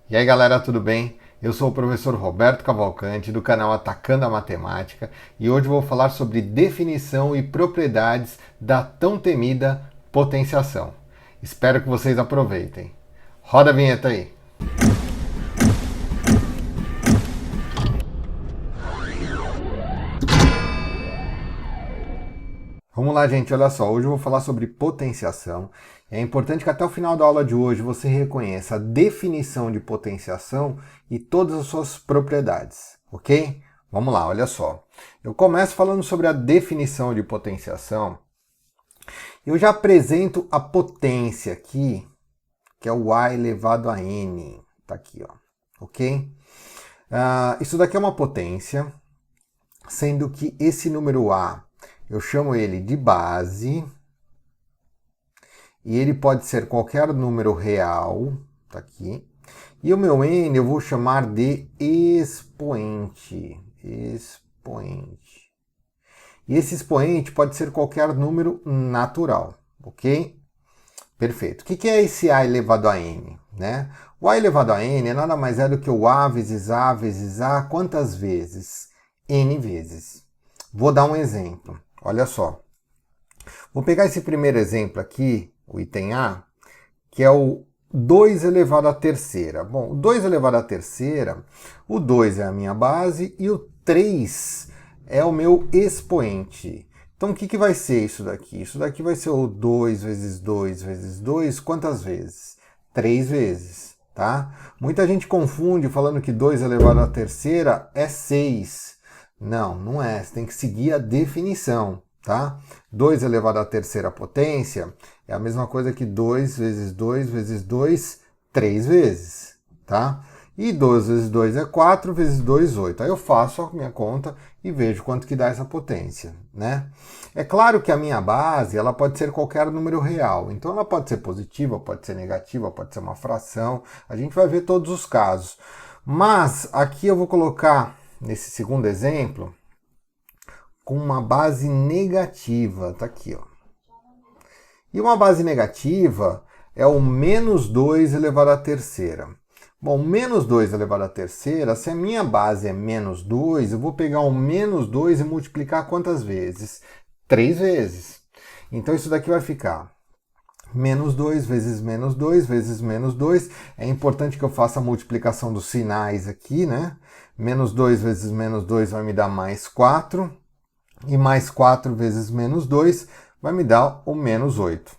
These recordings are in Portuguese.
E aí galera, tudo bem? Eu sou o professor Roberto Cavalcante do canal Atacando a Matemática e hoje vou falar sobre definição e propriedades da tão temida potenciação. Espero que vocês aproveitem. Roda a vinheta aí! Vamos lá, gente, olha só. Hoje eu vou falar sobre potenciação. É importante que até o final da aula de hoje você reconheça a definição de potenciação e todas as suas propriedades, ok? Vamos lá, olha só. Eu começo falando sobre a definição de potenciação. Eu já apresento a potência aqui, que é o a elevado a n. Tá aqui, ó. Ok? Isso daqui é uma potência, sendo que esse número a eu chamo ele de base, e ele pode ser qualquer número real, tá aqui. E o meu n eu vou chamar de expoente. Expoente. E esse expoente pode ser qualquer número natural, ok? Perfeito. O que é esse a elevado a n? Né? O a elevado a n é nada mais é do que o a vezes a vezes a quantas vezes? N vezes. Vou dar um exemplo. Olha só. Vou pegar esse primeiro exemplo aqui, o item A, que é o 2 elevado à terceira. Bom, o 2 elevado à terceira, o 2 é a minha base e o 3 é o meu expoente. Então, o que vai ser isso daqui? Isso daqui vai ser o 2 vezes 2 vezes 2, quantas vezes? 3 vezes, tá? Muita gente confunde falando que 2 elevado à terceira é 6. Não, não é. Você tem que seguir a definição, tá? 2 elevado à terceira potência é a mesma coisa que 2 vezes 2 vezes 2, 3 vezes, tá? E 2 vezes 2 é 4, vezes 2, 8. Aí eu faço a minha conta e vejo quanto que dá essa potência, né? É claro que a minha base, ela pode ser qualquer número real. Então ela pode ser positiva, pode ser negativa, pode ser uma fração. A gente vai ver todos os casos. Mas aqui eu vou colocar, nesse segundo exemplo, com uma base negativa. Tá aqui, ó. E uma base negativa é o menos 2 elevado à terceira. Bom, menos 2 elevado à terceira, se a minha base é menos 2, eu vou pegar o menos 2 e multiplicar quantas vezes? 3 vezes. Então isso daqui vai ficar menos 2 vezes menos 2 vezes menos 2. É importante que eu faça a multiplicação dos sinais aqui, né? Menos 2 vezes menos 2 vai me dar mais 4. E mais 4 vezes menos 2 vai me dar o menos 8.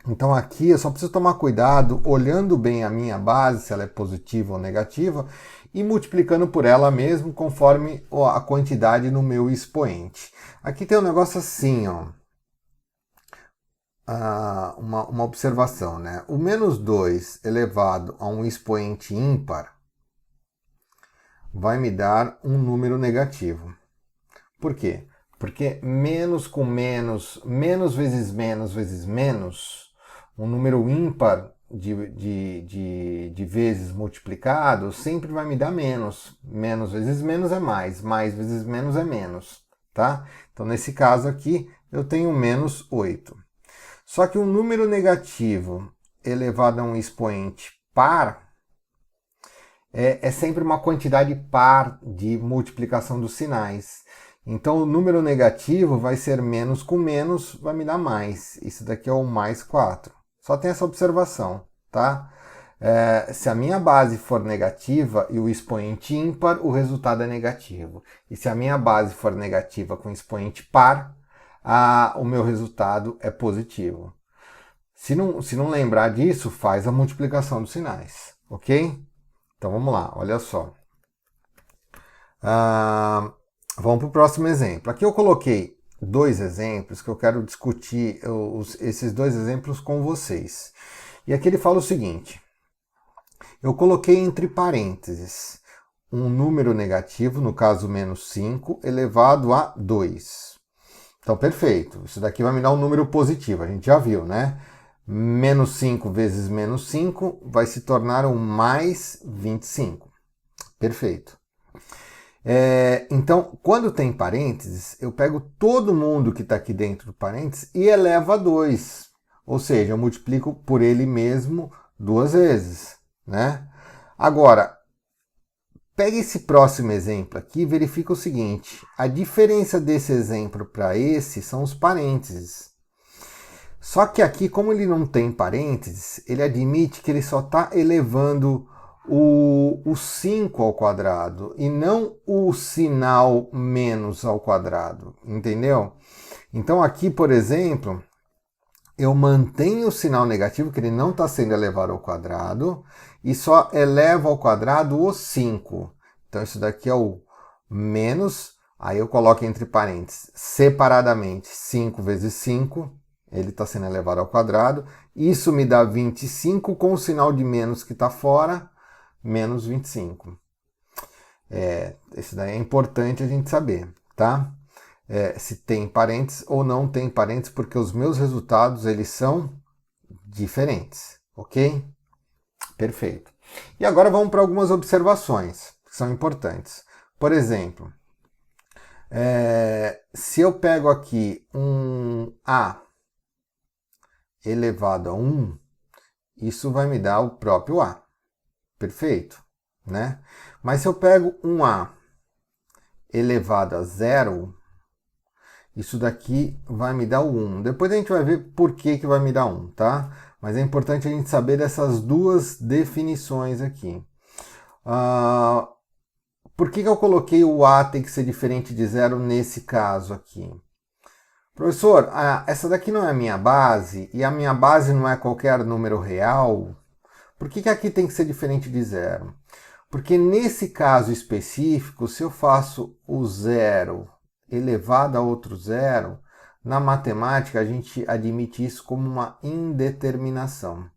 Então aqui eu só preciso tomar cuidado olhando bem a minha base, se ela é positiva ou negativa, e multiplicando por ela mesmo conforme a quantidade no meu expoente. Aqui tem um negócio assim, ó. Uma observação, né? O menos 2 elevado a um expoente ímpar vai me dar um número negativo. Por quê? Porque menos com menos, menos vezes menos, um número ímpar de vezes multiplicado sempre vai me dar menos. Menos vezes menos é mais vezes menos é menos, tá? Então, nesse caso aqui, eu tenho menos 8. Só que um número negativo elevado a um expoente par é sempre uma quantidade par de multiplicação dos sinais. Então, o número negativo vai ser menos com menos, vai me dar mais. Isso daqui é o mais 4. Só tem essa observação, tá? Se a minha base for negativa e o expoente ímpar, o resultado é negativo. E se a minha base for negativa com expoente par, o meu resultado é positivo. Se não lembrar disso, faz a multiplicação dos sinais, ok? Então vamos lá, olha só. Vamos para o próximo exemplo. Aqui eu coloquei dois exemplos que eu quero discutir esses dois exemplos com vocês. E aqui ele fala o seguinte: eu coloquei entre parênteses um número negativo, no caso menos 5, elevado a 2. Então, perfeito. Isso daqui vai me dar um número positivo, a gente já viu, né? Menos 5 vezes menos 5 vai se tornar um mais 25. Perfeito. Então, quando tem parênteses, eu pego todo mundo que está aqui dentro do parênteses e elevo a 2. Ou seja, eu multiplico por ele mesmo duas vezes, né? Agora, pega esse próximo exemplo aqui e verifica o seguinte. A diferença desse exemplo para esse são os parênteses. Só que aqui, como ele não tem parênteses, ele admite que ele só está elevando o 5 ao quadrado e não o sinal menos ao quadrado, entendeu? Então aqui, por exemplo, eu mantenho o sinal negativo, que ele não está sendo elevado ao quadrado, e só elevo ao quadrado o 5. Então isso daqui é o menos, aí eu coloco entre parênteses, separadamente, 5 vezes 5, ele está sendo elevado ao quadrado, isso me dá 25 com o sinal de menos que está fora, menos 25. Isso daí é importante a gente saber, tá? Se tem parênteses ou não tem parênteses, porque os meus resultados eles são diferentes, ok? Perfeito. E agora vamos para algumas observações que são importantes. Por exemplo, se eu pego aqui um A elevado a 1, isso vai me dar o próprio A. Perfeito, né? Mas se eu pego um A elevado a 0, isso daqui vai me dar o 1. Depois a gente vai ver por que vai me dar 1, tá? Mas é importante a gente saber dessas duas definições aqui. Por que eu coloquei o A tem que ser diferente de 0 nesse caso aqui? Professor, essa daqui não é a minha base, e a minha base não é qualquer número real. Por que aqui tem que ser diferente de 0? Porque nesse caso específico, se eu faço o 0 elevado a outro 0, na matemática a gente admite isso como uma indeterminação.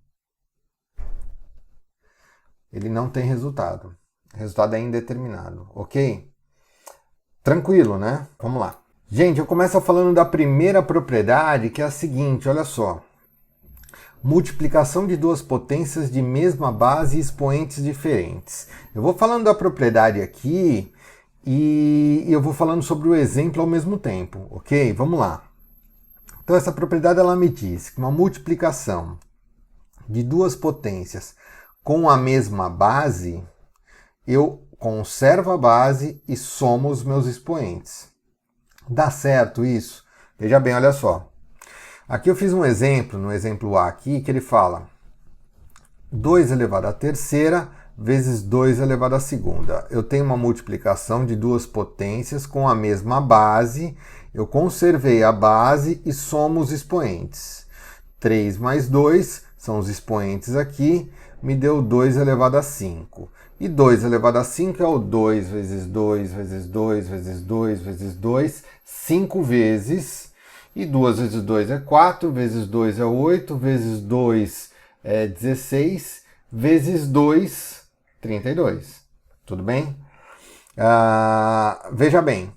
Ele não tem resultado. O resultado é indeterminado, ok? Tranquilo, né? Vamos lá. Gente, eu começo falando da primeira propriedade, que é a seguinte, olha só. Multiplicação de duas potências de mesma base e expoentes diferentes. Eu vou falando da propriedade aqui e eu vou falando sobre o exemplo ao mesmo tempo, ok? Vamos lá. Então essa propriedade ela me diz que uma multiplicação de duas potências com a mesma base, eu conservo a base e somo os meus expoentes. Dá certo isso? Veja bem, olha só. Aqui eu fiz um exemplo, no exemplo A aqui, que ele fala 2 elevado à terceira vezes 2 elevado à segunda. Eu tenho uma multiplicação de duas potências com a mesma base, eu conservei a base e somo os expoentes. 3 mais 2 são os expoentes aqui, me deu 2 elevado a 5. E 2 elevado a 5 é o 2 vezes 2 vezes 2 vezes 2 vezes 2, 5 vezes. E 2 vezes 2 é 4, vezes 2 é 8, vezes 2 é 16, vezes 2, 32. Tudo bem? Veja bem,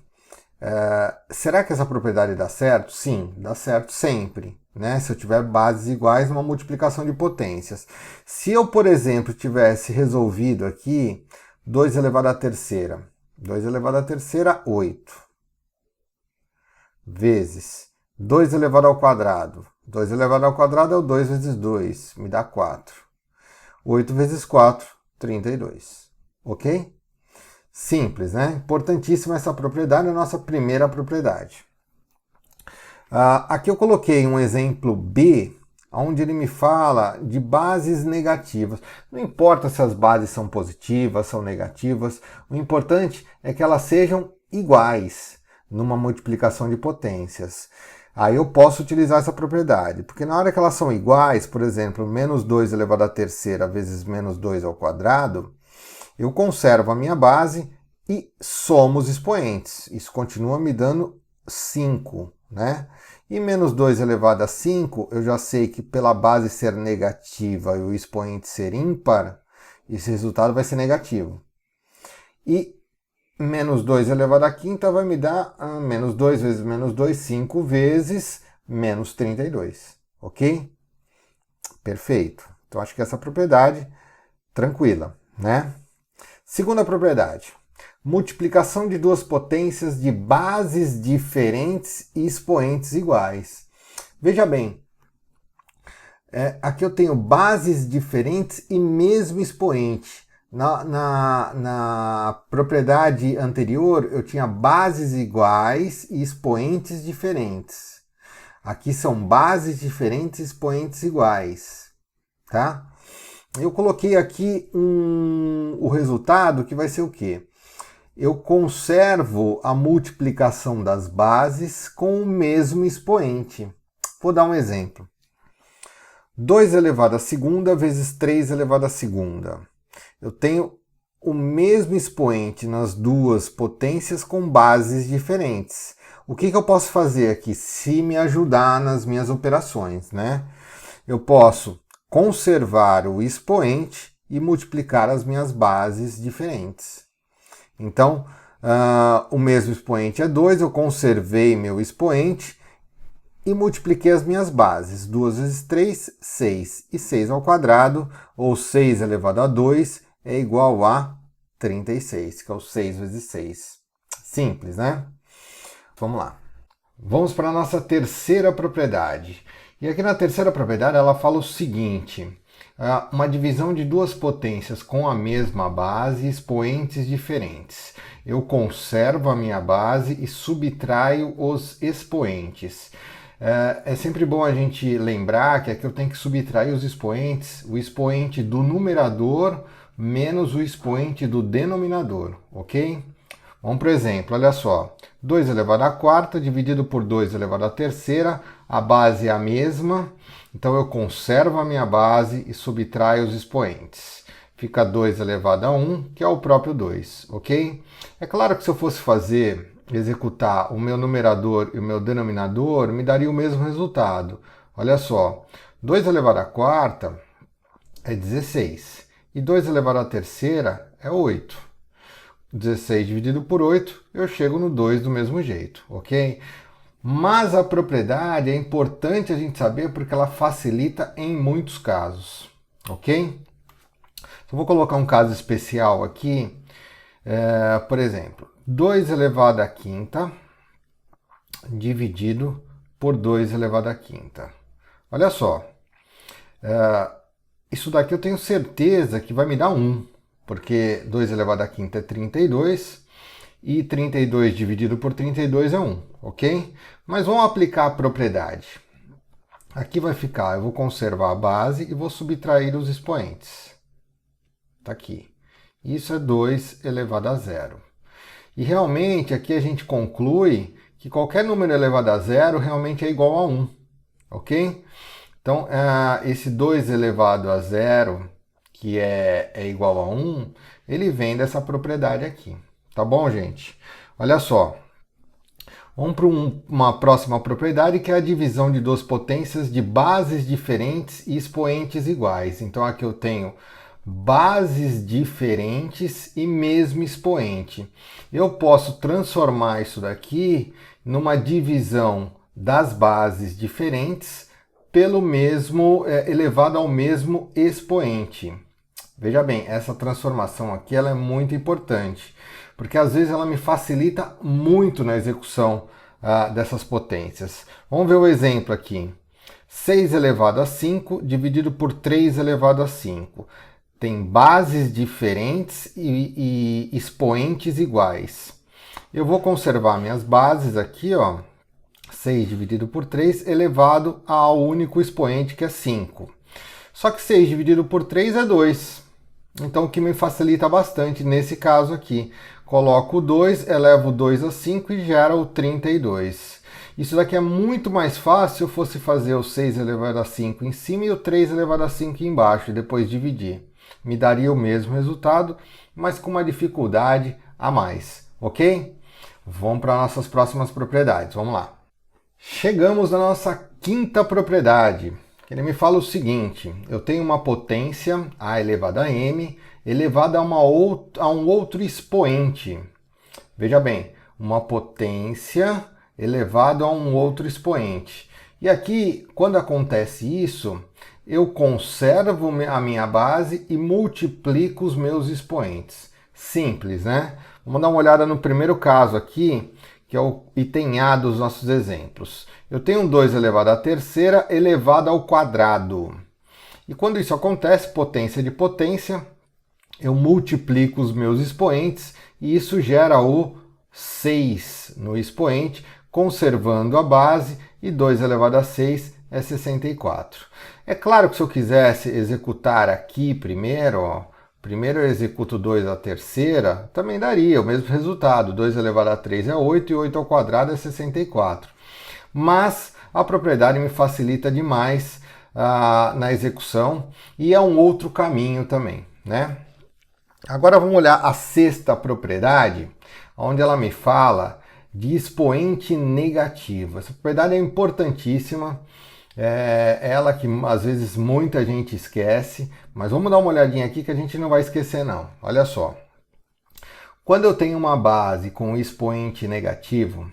será que essa propriedade dá certo? Sim, dá certo sempre. Né? Se eu tiver bases iguais, uma multiplicação de potências. Se eu, por exemplo, tivesse resolvido aqui 2 elevado à terceira, 2 elevado à terceira, 8, vezes 2 elevado ao quadrado. 2 elevado ao quadrado é o 2 vezes 2, me dá 4. 8 vezes 4, 32. Ok? Simples, né? Importantíssima essa propriedade, a nossa primeira propriedade. Aqui eu coloquei um exemplo B, onde ele me fala de bases negativas. Não importa se as bases são positivas, são negativas, o importante é que elas sejam iguais numa multiplicação de potências. Aí eu posso utilizar essa propriedade, porque na hora que elas são iguais, por exemplo, menos 2 elevado à terceira vezes menos 2 ao quadrado, eu conservo a minha base e somo os expoentes. Isso continua me dando 5, né? E menos 2 elevado a 5, eu já sei que pela base ser negativa e o expoente ser ímpar, esse resultado vai ser negativo. E menos 2 elevado a quinta vai me dar menos 2 vezes menos 2, 5 vezes menos 32. Ok? Perfeito. Então acho que essa propriedade, tranquila, né? Segunda propriedade. Multiplicação de duas potências de bases diferentes e expoentes iguais. Veja bem, aqui eu tenho bases diferentes e mesmo expoente. Na propriedade anterior, eu tinha bases iguais e expoentes diferentes. Aqui são bases diferentes e expoentes iguais, tá? Eu coloquei aqui o resultado que vai ser o quê? Eu conservo a multiplicação das bases com o mesmo expoente. Vou dar um exemplo. 2 elevado à segunda vezes 3 elevado à segunda. Eu tenho o mesmo expoente nas duas potências com bases diferentes. O que eu posso fazer aqui se me ajudar nas minhas operações, né? Eu posso conservar o expoente e multiplicar as minhas bases diferentes. Então, o mesmo expoente é 2, eu conservei meu expoente e multipliquei as minhas bases. 2 vezes 3, 6. E 6 ao quadrado, ou 6 elevado a 2, é igual a 36, que é o 6 vezes 6. Simples, né? Vamos lá. Vamos para a nossa terceira propriedade. E aqui na terceira propriedade ela fala o seguinte: uma divisão de duas potências com a mesma base e expoentes diferentes. Eu conservo a minha base e subtraio os expoentes. É sempre bom a gente lembrar que aqui eu tenho que subtrair os expoentes, o expoente do numerador menos o expoente do denominador, ok? Vamos para o exemplo, olha só. 2 elevado à quarta dividido por 2 elevado à terceira, a base é a mesma, então eu conservo a minha base e subtraio os expoentes. Fica 2 elevado a 1, que é o próprio 2, ok? É claro que se eu fosse executar o meu numerador e o meu denominador, me daria o mesmo resultado. Olha só, 2 elevado à quarta é 16, e 2 elevado à terceira é 8. 16 dividido por 8, eu chego no 2 do mesmo jeito, ok? Mas a propriedade é importante a gente saber porque ela facilita em muitos casos, ok? Então, vou colocar um caso especial aqui, por exemplo, 2 elevado à quinta dividido por 2 elevado à quinta. Olha só, isso daqui eu tenho certeza que vai me dar 1, porque 2 elevado à quinta é 32 e 32 dividido por 32 é 1, ok? Mas vamos aplicar a propriedade. Aqui vai ficar, eu vou conservar a base e vou subtrair os expoentes. Está aqui. Isso é 2 elevado a zero. E realmente aqui a gente conclui que qualquer número elevado a zero realmente é igual a 1, ok? Então, esse 2 elevado a zero, que é igual a 1, ele vem dessa propriedade aqui. Tá bom, gente? Olha só. Vamos para uma próxima propriedade, que é a divisão de duas potências de bases diferentes e expoentes iguais. Então, aqui eu tenho bases diferentes e mesmo expoente. Eu posso transformar isso daqui numa divisão das bases diferentes pelo mesmo elevado ao mesmo expoente. Veja bem, essa transformação aqui ela é muito importante, porque às vezes ela me facilita muito na execução dessas potências. Vamos ver o exemplo aqui. 6 elevado a 5 dividido por 3 elevado a 5. Tem bases diferentes e expoentes iguais. Eu vou conservar minhas bases aqui, ó. 6 dividido por 3 elevado ao único expoente, que é 5. Só que 6 dividido por 3 é 2. Então, o que me facilita bastante nesse caso aqui. Coloco o 2, elevo o 2 a 5 e gera o 32. Isso daqui é muito mais fácil se eu fosse fazer o 6 elevado a 5 em cima e o 3 elevado a 5 embaixo e depois dividir. Me daria o mesmo resultado, mas com uma dificuldade a mais, ok? Vamos para nossas próximas propriedades, vamos lá. Chegamos na nossa quinta propriedade. Ele me fala o seguinte: eu tenho uma potência, a elevado a m, elevada a um outro expoente. Veja bem, uma potência elevada a um outro expoente. E aqui, quando acontece isso, eu conservo a minha base e multiplico os meus expoentes. Simples, né? Vamos dar uma olhada no primeiro caso aqui, que é o item A dos nossos exemplos. Eu tenho 2 elevado à terceira elevado ao quadrado. E quando isso acontece, potência de potência, eu multiplico os meus expoentes e isso gera o 6 no expoente, conservando a base, e 2 elevado a 6 é 64. É claro que se eu quisesse executar aqui primeiro, ó, primeiro eu executo 2 à terceira, também daria o mesmo resultado. 2 elevado a 3 é 8 e 8 ao quadrado é 64. Mas a propriedade me facilita demais na execução e é um outro caminho também, né? Agora vamos olhar a sexta propriedade, onde ela me fala de expoente negativo. Essa propriedade é importantíssima, é ela que às vezes muita gente esquece, mas vamos dar uma olhadinha aqui que a gente não vai esquecer não. Olha só, quando eu tenho uma base com expoente negativo,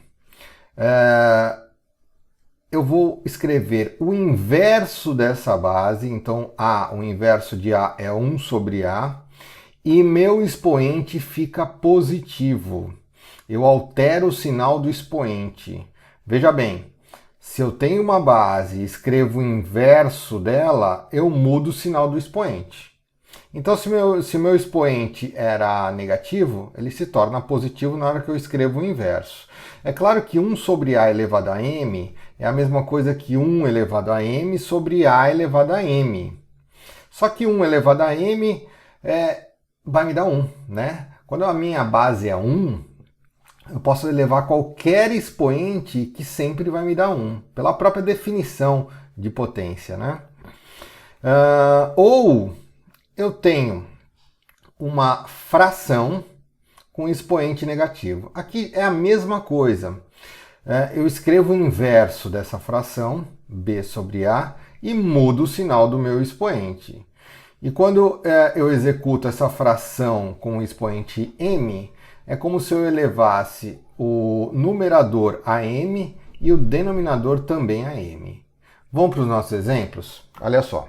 eu vou escrever o inverso dessa base, então o inverso de A é 1 sobre A, e meu expoente fica positivo. Eu altero o sinal do expoente. Veja bem, se eu tenho uma base e escrevo o inverso dela, eu mudo o sinal do expoente. Então, se meu expoente era negativo, ele se torna positivo na hora que eu escrevo o inverso. É claro que 1 sobre A elevado a M é a mesma coisa que 1 elevado a M sobre A elevado a M. Só que 1 elevado a M vai me dar 1, né? Quando a minha base é 1, eu posso elevar qualquer expoente que sempre vai me dar 1, pela própria definição de potência, né? Ou eu tenho uma fração com expoente negativo. Aqui é a mesma coisa. Eu escrevo o inverso dessa fração, B sobre A, e mudo o sinal do meu expoente. E quando eu executo essa fração com o expoente m, é como se eu elevasse o numerador a m e o denominador também a m. Vamos para os nossos exemplos? Olha só.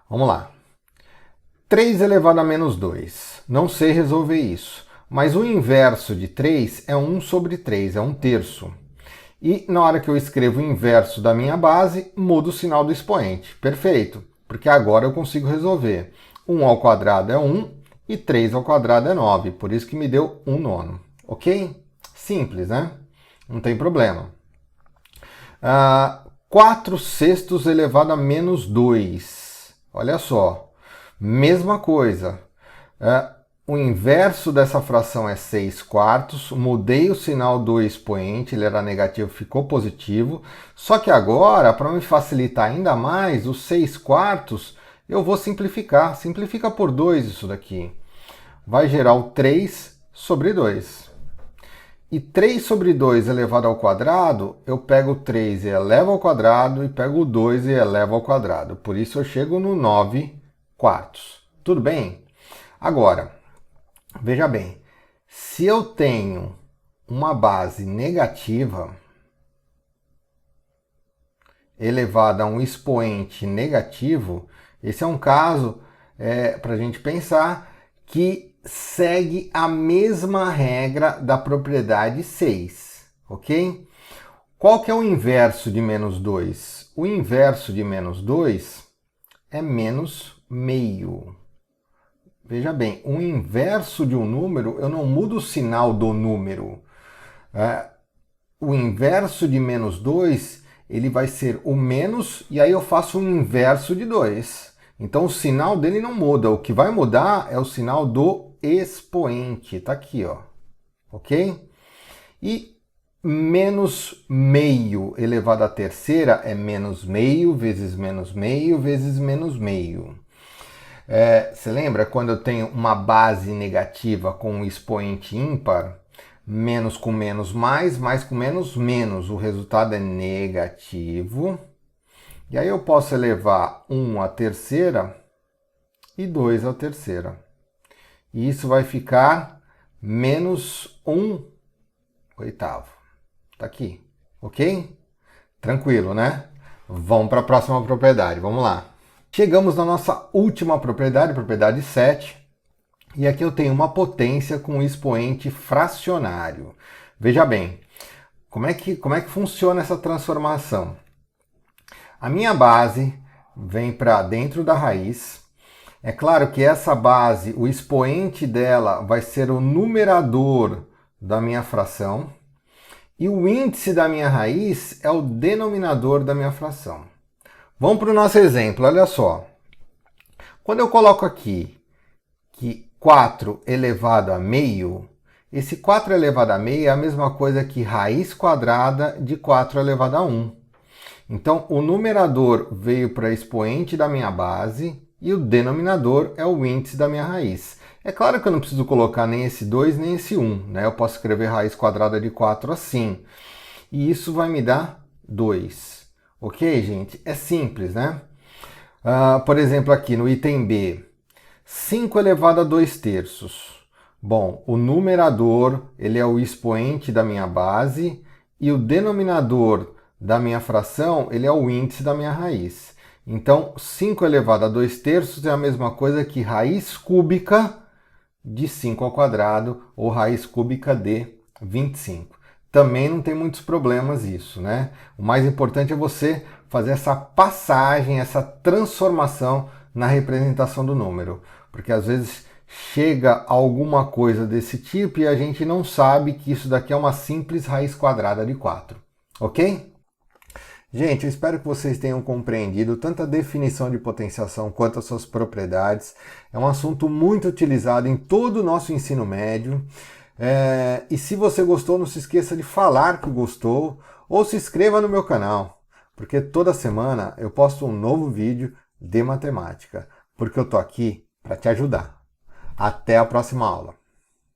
Vamos lá. 3 elevado a menos 2. Não sei resolver isso. Mas o inverso de 3 é 1 sobre 3, é 1/3. E na hora que eu escrevo o inverso da minha base, mudo o sinal do expoente. Perfeito, porque agora eu consigo resolver. 1 ao quadrado é 1 e 3 ao quadrado é 9. Por isso que me deu 1/9. Ok? Simples, né? Não tem problema. 4/6 elevado a menos 2. Olha só. Mesma coisa. O inverso dessa fração é 6/4. Mudei o sinal do expoente, ele era negativo, ficou positivo. Só que agora, para me facilitar ainda mais, os 6/4 eu vou simplificar. Simplifica por 2 isso daqui. Vai gerar o 3 sobre 2. E 3 sobre 2 elevado ao quadrado, eu pego o 3 e elevo ao quadrado, e pego o 2 e elevo ao quadrado. Por isso eu chego no 9/4. Tudo bem? Agora, veja bem, se eu tenho uma base negativa elevada a um expoente negativo, esse é um caso para a gente pensar que segue a mesma regra da propriedade 6, ok? Qual que é o inverso de menos 2? O inverso de menos 2 é menos meio. Veja bem, o inverso de um número, eu não mudo o sinal do número. O inverso de menos 2, ele vai ser o menos, e aí eu faço o inverso de 2. Então o sinal dele não muda. O que vai mudar é o sinal do expoente. Está aqui, ó. Ok? E menos meio elevado à terceira é menos meio vezes menos meio vezes menos meio. Você lembra quando eu tenho uma base negativa com um expoente ímpar? Menos com menos mais, mais com menos menos. O resultado é negativo. E aí eu posso elevar 1 à terceira e 2 à terceira. E isso vai ficar menos 1/8. Tá aqui, ok? Tranquilo, né? Vamos para a próxima propriedade, vamos lá. Chegamos na nossa última propriedade, propriedade 7. E aqui eu tenho uma potência com expoente fracionário. Veja bem, como é que funciona essa transformação? A minha base vem para dentro da raiz, É claro que essa base, o expoente dela vai ser o numerador da minha fração e o índice da minha raiz é o denominador da minha fração. Vamos para o nosso exemplo, olha só. Quando eu coloco aqui que 4 elevado a meio, esse 4 elevado a meio é a mesma coisa que raiz quadrada de 4 elevado a 1. Então, o numerador veio para expoente da minha base e o denominador é o índice da minha raiz. É claro que eu não preciso colocar nem esse 2 nem esse 1, né? Eu posso escrever raiz quadrada de 4 assim. E isso vai me dar 2. Ok, gente? É simples, né? Por exemplo, aqui no item B, 5 elevado a 2 terços. Bom, o numerador ele é o expoente da minha base e o denominador da minha fração ele é o índice da minha raiz. Então, 5 elevado a 2 terços é a mesma coisa que raiz cúbica de 5 ao quadrado ou raiz cúbica de 25. Também não tem muitos problemas isso, né? O mais importante é você fazer essa passagem, essa transformação na representação do número, porque às vezes chega alguma coisa desse tipo e a gente não sabe que isso daqui é uma simples raiz quadrada de 4, ok? Gente, eu espero que vocês tenham compreendido tanto a definição de potenciação quanto as suas propriedades. É um assunto muito utilizado em todo o nosso ensino médio. E se você gostou, não se esqueça de falar que gostou ou se inscreva no meu canal, porque toda semana eu posto um novo vídeo de matemática, porque eu tô aqui para te ajudar. Até a próxima aula.